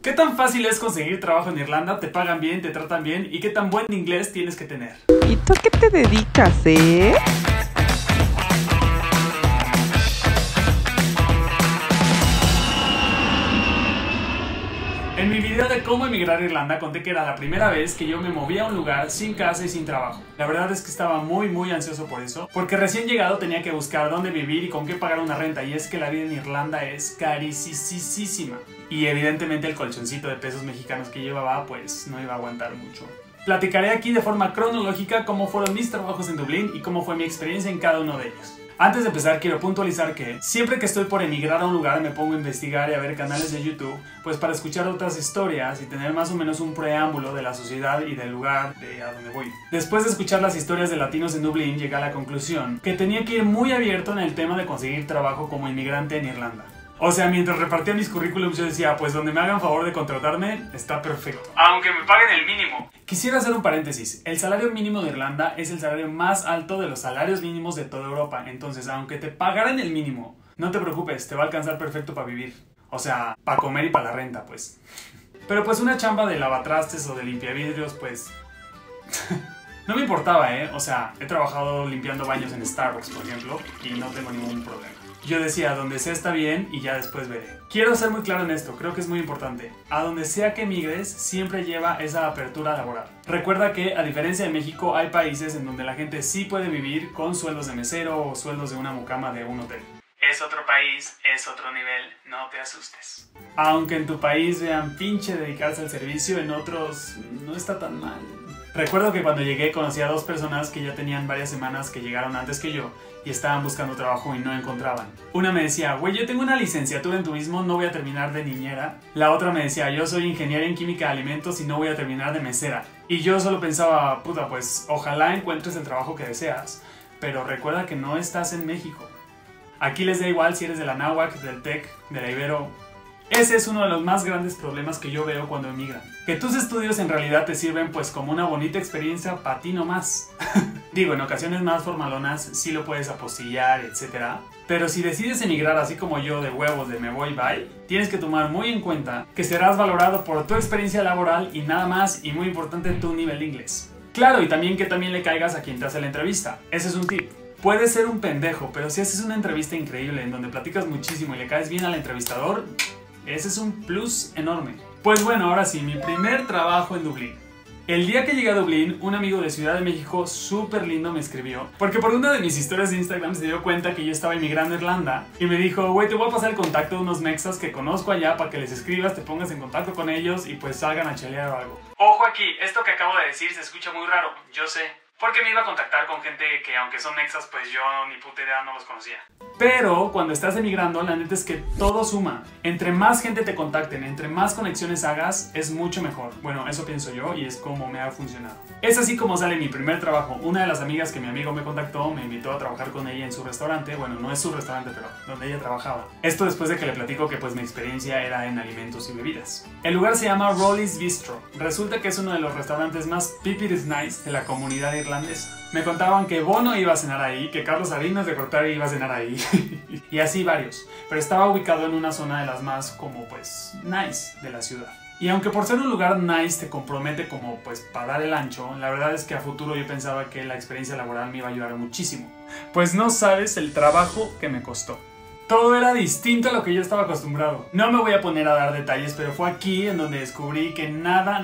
¿Qué tan fácil es conseguir trabajo en Irlanda? ¿Te pagan bien? ¿Te tratan bien? ¿Y qué tan buen inglés tienes que tener? ¿Y tú a qué te dedicas, En mi video de cómo emigrar a Irlanda conté que era la primera vez que yo me movía a un lugar sin casa y sin trabajo. La verdad es que estaba muy ansioso por eso, porque recién llegado tenía que buscar dónde vivir y con qué pagar una renta, y es que la vida en Irlanda es carísima. Y evidentemente el colchoncito de pesos mexicanos que llevaba pues no iba a aguantar mucho. Platicaré aquí de forma cronológica cómo fueron mis trabajos en Dublín y cómo fue mi experiencia en cada uno de ellos. Antes de empezar quiero puntualizar que siempre que estoy por emigrar a un lugar me pongo a investigar y a ver canales de YouTube pues para escuchar otras historias y tener más o menos un preámbulo de la sociedad y del lugar de a donde voy. Después de escuchar las historias de latinos en Dublín llegué a la conclusión que tenía que ir muy abierto en el tema de conseguir trabajo como inmigrante en Irlanda. O sea, mientras repartía mis currículums yo decía, pues donde me hagan favor de contratarme, está perfecto. Aunque me paguen el mínimo. Quisiera hacer un paréntesis. El salario mínimo de Irlanda es el salario más alto de los salarios mínimos de toda Europa. Entonces, aunque te pagaran el mínimo, no te preocupes, te va a alcanzar perfecto para vivir. O sea, para comer y para la renta, pues. Pero pues una chamba de lavatrastes o de limpiavidrios, pues... no me importaba, ¿eh? O sea, he trabajado limpiando baños en Starbucks, por ejemplo, y no tengo ningún problema. Yo decía, donde sea está bien y ya después veré. Quiero ser muy claro en esto, creo que es muy importante. A donde sea que migres, siempre lleva esa apertura laboral. Recuerda que, a diferencia de México, hay países en donde la gente sí puede vivir con sueldos de mesero o sueldos de una mucama de un hotel. Es otro país, es otro nivel, no te asustes. Aunque en tu país vean pinche dedicarse al servicio, en otros no está tan mal. Recuerdo que cuando llegué conocí a dos personas que ya tenían varias semanas que llegaron antes que yo y estaban buscando trabajo y no encontraban. Una me decía, güey, yo tengo una licenciatura en turismo, no voy a terminar de niñera. La otra me decía, yo soy ingeniera en química de alimentos y no voy a terminar de mesera. Y yo solo pensaba, puta, pues ojalá encuentres el trabajo que deseas, pero recuerda que no estás en México. Aquí les da igual si eres de la Náhuac, del TEC, de la Ibero. Ese es uno de los más grandes problemas que yo veo cuando emigran. Que tus estudios en realidad te sirven pues como una bonita experiencia para ti nomás. Digo, en ocasiones más formalonas sí lo puedes apostillar, etc. Pero si decides emigrar así como yo de huevos de me voy bye, tienes que tomar muy en cuenta que serás valorado por tu experiencia laboral y nada más, y muy importante, tu nivel de inglés. Claro, y también que también le caigas a quien te hace la entrevista. Ese es un tip. Puedes ser un pendejo, pero si haces una entrevista increíble en donde platicas muchísimo y le caes bien al entrevistador, ese es un plus enorme. Pues bueno, ahora sí, mi primer trabajo en Dublín. El día que llegué a Dublín, un amigo de Ciudad de México súper lindo me escribió, porque por una de mis historias de Instagram se dio cuenta que yo estaba emigrando a Irlanda y me dijo, güey, te voy a pasar el contacto de unos mexas que conozco allá para que les escribas, te pongas en contacto con ellos y pues salgan a chelear o algo. Ojo aquí, esto que acabo de decir se escucha muy raro, yo sé. Porque me iba a contactar con gente que aunque son mexas, pues yo ni puta idea no los conocía. Pero cuando estás emigrando, la neta es que todo suma. Entre más gente te contacten, entre más conexiones hagas, es mucho mejor. Bueno, eso pienso yo y es como me ha funcionado. Es así como sale mi primer trabajo. Una de las amigas que mi amigo me contactó me invitó a trabajar con ella en su restaurante. Bueno, no es su restaurante, pero donde ella trabajaba. Esto después de que le platico que pues mi experiencia era en alimentos y bebidas. El lugar se llama Rolly's Bistro. Resulta que es uno de los restaurantes más pipiris nice de la comunidad irlandesa. Me contaban que Bono iba a cenar ahí, que Carlos Salinas de Gortari iba a cenar ahí y así varios, pero estaba ubicado en una zona de las más como pues nice de la ciudad. Y aunque por ser un lugar nice te compromete como pues para dar el ancho, la verdad es que a futuro yo pensaba que la experiencia laboral me iba a ayudar muchísimo. Pues no sabes el trabajo que me costó. Todo era distinto a lo que yo estaba acostumbrado. No me voy a poner a dar detalles, pero fue aquí en donde descubrí que nada,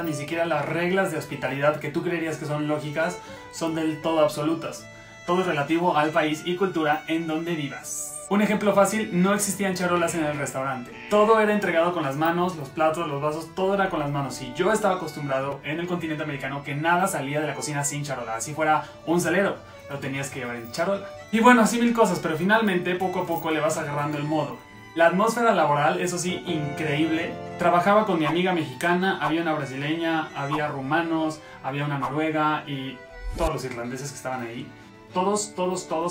ni siquiera las reglas de hospitalidad que tú creerías que son lógicas, son del todo absolutas. Todo es relativo al país y cultura en donde vivas. Un ejemplo fácil, no existían charolas en el restaurante. Todo era entregado con las manos, los platos, los vasos, todo era con las manos. Y yo estaba acostumbrado en el continente americano que nada salía de la cocina sin charola. Así fuera un salero, lo tenías que llevar en charola. Y bueno, así mil cosas, pero finalmente poco a poco le vas agarrando el modo. La atmósfera laboral, eso sí, increíble. Trabajaba con mi amiga mexicana, había una brasileña, había rumanos, había una noruega y todos los irlandeses que estaban ahí. Todos,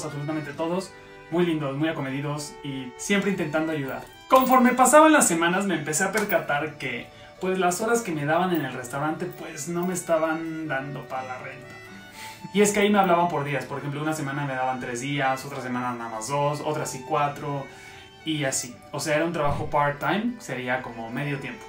absolutamente todos, muy lindos, muy acomedidos y siempre intentando ayudar. Conforme pasaban las semanas me empecé a percatar que pues las horas que me daban en el restaurante pues no me estaban dando para la renta. Y es que ahí me hablaban por días, por ejemplo una semana me daban 3 días, otra semana nada más 2, otras sí 4 y así. O sea, era un trabajo part-time, sería como medio tiempo.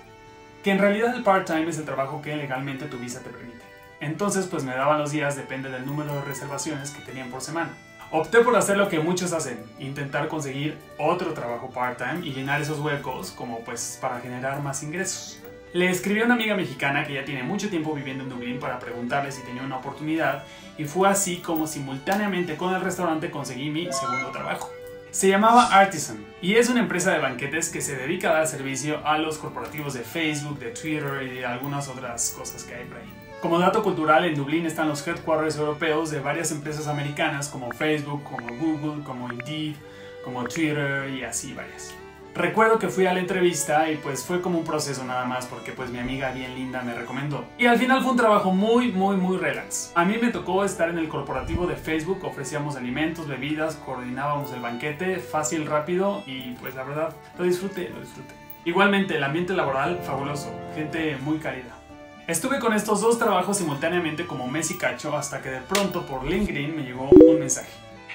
que en realidad el part-time es el trabajo que legalmente tu visa te permite. Entonces pues me daban los días, depende del número de reservaciones que tenían por semana. Opté por hacer lo que muchos hacen, intentar conseguir otro trabajo part-time y llenar esos huecos como pues para generar más ingresos. Le escribí a una amiga mexicana que ya tiene mucho tiempo viviendo en Dublín para preguntarle si tenía una oportunidad y fue así como simultáneamente con el restaurante conseguí mi segundo trabajo. Se llamaba Artisan y es una empresa de banquetes que se dedica a dar servicio a los corporativos de Facebook, de Twitter y de algunas otras cosas que hay por ahí. Como dato cultural, en Dublín están los headquarters europeos de varias empresas americanas como Facebook, como Google, como Indeed, como Twitter y así varias. Recuerdo que fui a la entrevista y pues fue como un proceso nada más porque pues mi amiga bien linda me recomendó. Y al final fue un trabajo muy relax. A mí me tocó estar en el corporativo de Facebook, ofrecíamos alimentos, bebidas, coordinábamos el banquete, fácil, rápido y pues la verdad lo disfruté. Igualmente el ambiente laboral fabuloso, gente muy cálida. Estuve con estos dos trabajos simultáneamente como mes y cacho hasta que de pronto por LinkedIn me llegó un mensaje.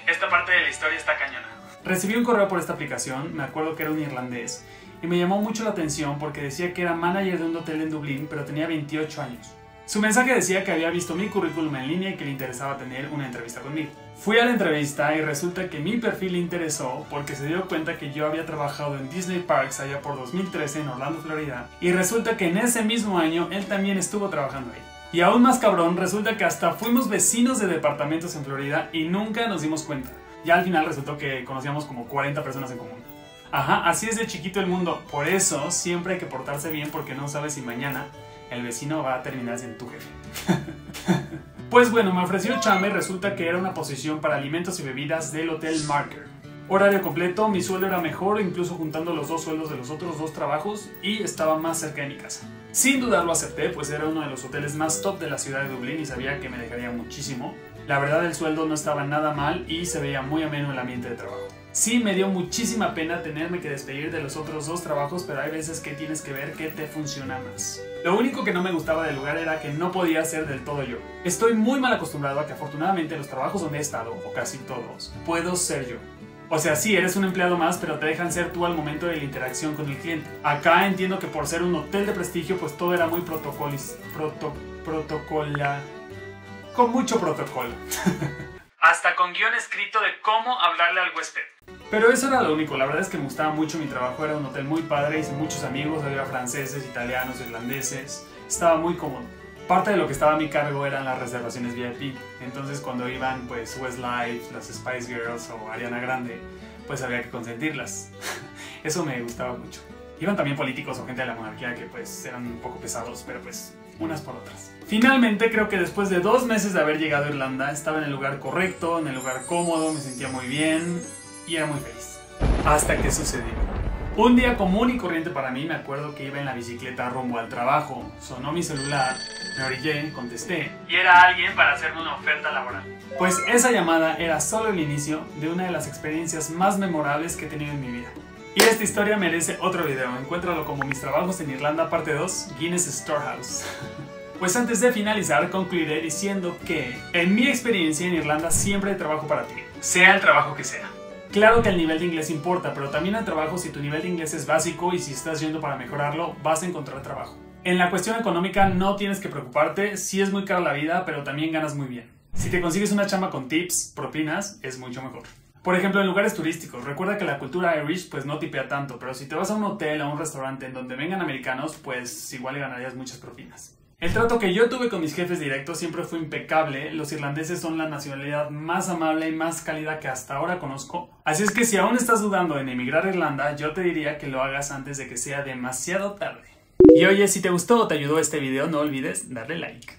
Esta parte de la historia está cañona. Recibí un correo por esta aplicación, me acuerdo que era un irlandés, y me llamó mucho la atención porque decía que era manager de un hotel en Dublín, pero tenía 28 años. Su mensaje decía que había visto mi currículum en línea y que le interesaba tener una entrevista conmigo. Fui a la entrevista y resulta que mi perfil le interesó porque se dio cuenta que yo había trabajado en Disney Parks allá por 2013 en Orlando, Florida, y resulta que en ese mismo año él también estuvo trabajando ahí. Y aún más cabrón, resulta que hasta fuimos vecinos de departamentos en Florida y nunca nos dimos cuenta. Ya al final resultó que conocíamos como 40 personas en común. Ajá, así es de chiquito el mundo. Por eso siempre hay que portarse bien porque no sabes si mañana el vecino va a terminar siendo tu jefe. Pues bueno, me ofreció chamba y resulta que era una posición para alimentos y bebidas del Hotel Marker. Horario completo, mi sueldo era mejor, incluso juntando los dos sueldos de los otros dos trabajos y estaba más cerca de mi casa. Sin dudar lo acepté, pues era uno de los hoteles más top de la ciudad de Dublín y sabía que me dejaría muchísimo. La verdad el sueldo no estaba nada mal y se veía muy ameno el ambiente de trabajo. Sí, me dio muchísima pena tenerme que despedir de los otros dos trabajos, pero hay veces que tienes que ver qué te funciona más. Lo único que no me gustaba del lugar era que no podía ser del todo yo. Estoy muy mal acostumbrado a que afortunadamente los trabajos donde he estado, o casi todos, puedo ser yo. O sea, sí, eres un empleado más, pero te dejan ser tú al momento de la interacción con el cliente. Acá entiendo que por ser un hotel de prestigio, pues todo era muy con mucho protocolo. Hasta con guión escrito de cómo hablarle al huésped. Pero eso era lo único, la verdad es que me gustaba mucho mi trabajo, era un hotel muy padre, hice muchos amigos, había franceses, italianos, irlandeses, estaba muy cómodo. Parte de lo que estaba a mi cargo eran las reservaciones VIP, entonces cuando iban pues Westlife, las Spice Girls o Ariana Grande, pues había que consentirlas. Eso me gustaba mucho. Iban también políticos o gente de la monarquía que pues eran un poco pesados, pero pues unas por otras. Finalmente creo que después de 2 meses de haber llegado a Irlanda, estaba en el lugar correcto, en el lugar cómodo, me sentía muy bien y era muy feliz. Hasta que sucedió. Un día común y corriente para mí, me acuerdo que iba en la bicicleta rumbo al trabajo, sonó mi celular, me orillé, contesté y era alguien para hacerme una oferta laboral. Pues esa llamada era solo el inicio de una de las experiencias más memorables que he tenido en mi vida. Y esta historia merece otro video, encuéntralo como Mis trabajos en Irlanda parte 2, Guinness Storehouse. Pues antes de finalizar, concluiré diciendo que, en mi experiencia en Irlanda siempre hay trabajo para ti, sea el trabajo que sea. Claro que el nivel de inglés importa, pero también hay trabajo si tu nivel de inglés es básico y si estás yendo para mejorarlo, vas a encontrar trabajo. En la cuestión económica no tienes que preocuparte, sí es muy cara la vida, pero también ganas muy bien. Si te consigues una chamba con tips, propinas, es mucho mejor. Por ejemplo, en lugares turísticos, recuerda que la cultura Irish pues no tipea tanto, pero si te vas a un hotel o a un restaurante en donde vengan americanos, pues igual le ganarías muchas propinas. El trato que yo tuve con mis jefes directos siempre fue impecable, los irlandeses son la nacionalidad más amable y más cálida que hasta ahora conozco, así es que si aún estás dudando en emigrar a Irlanda, yo te diría que lo hagas antes de que sea demasiado tarde. Y oye, si te gustó o te ayudó este video, no olvides darle like.